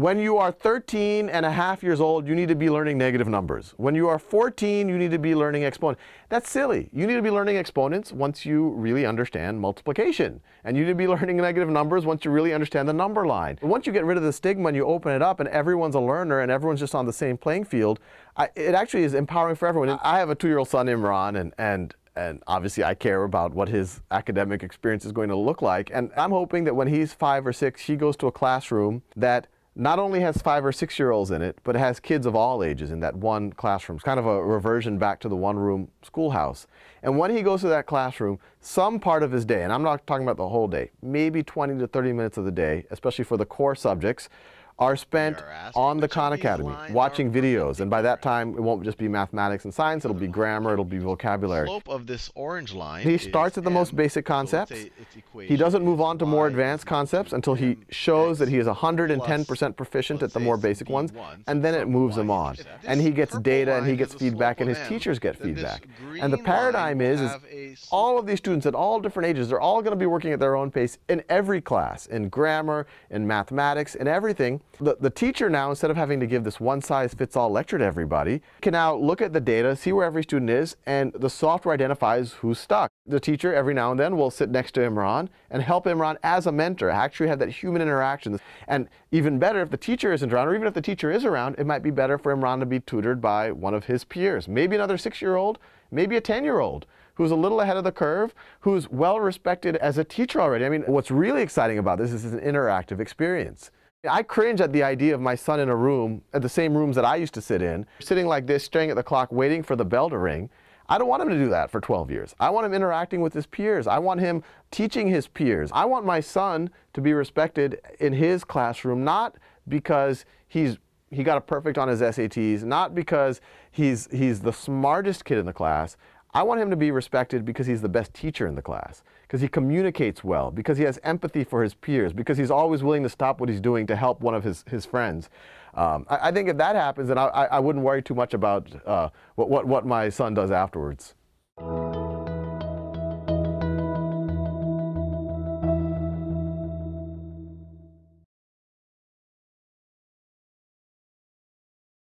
When you are 13 and a half years old, you need to be learning negative numbers. When you are 14, you need to be learning exponents. That's silly. You need to be learning exponents once you really understand multiplication. And you need to be learning negative numbers once you really understand the number line. Once you get rid of the stigma and you open it up and everyone's a learner and everyone's just on the same playing field, it actually is empowering for everyone. And I have a 2-year-old son, Imran, and obviously I care about what his academic experience is going to look like. And I'm hoping that when he's 5 or 6, he goes to a classroom that not only has 5 or 6-year-olds in it, but it has kids of all ages in that one classroom. It's kind of a reversion back to the one-room schoolhouse. And when he goes to that classroom, some part of his day, and I'm not talking about the whole day, maybe 20 to 30 minutes of the day, especially for the core subjects, are spent on the Khan Academy, watching videos. And by that time, it won't just be mathematics and science, it'll be grammar, it'll be vocabulary. The slope of this orange line He starts at the most basic concepts. He doesn't move on to more advanced concepts until he shows that he is 110% proficient at the more basic ones, and then it moves him on. And he gets data, and he gets feedback, and his teachers get feedback. And the paradigm is all of these students at all different ages, they're all going to be working at their own pace in every class, in grammar, in mathematics, in everything. The teacher now, instead of having to give this one-size-fits-all lecture to everybody, can now look at the data, see where every student is, and the software identifies who's stuck. The teacher, every now and then, will sit next to Imran and help Imran as a mentor, actually have that human interaction. And even better, if the teacher isn't around, or even if the teacher is around, it might be better for Imran to be tutored by one of his peers. Maybe another 6-year-old, maybe a 10-year-old. Who's a little ahead of the curve, who's well respected as a teacher already. I mean, what's really exciting about this is it's an interactive experience. I cringe at the idea of my son in a room, at the same rooms that I used to sit in, sitting like this, staring at the clock, waiting for the bell to ring. I don't want him to do that for 12 years. I want him interacting with his peers. I want him teaching his peers. I want my son to be respected in his classroom, not because he got a perfect on his SATs, not because he's the smartest kid in the class. I want him to be respected because he's the best teacher in the class, because he communicates well, because he has empathy for his peers, because he's always willing to stop what he's doing to help one of his friends. I think if that happens, then I wouldn't worry too much about what my son does afterwards.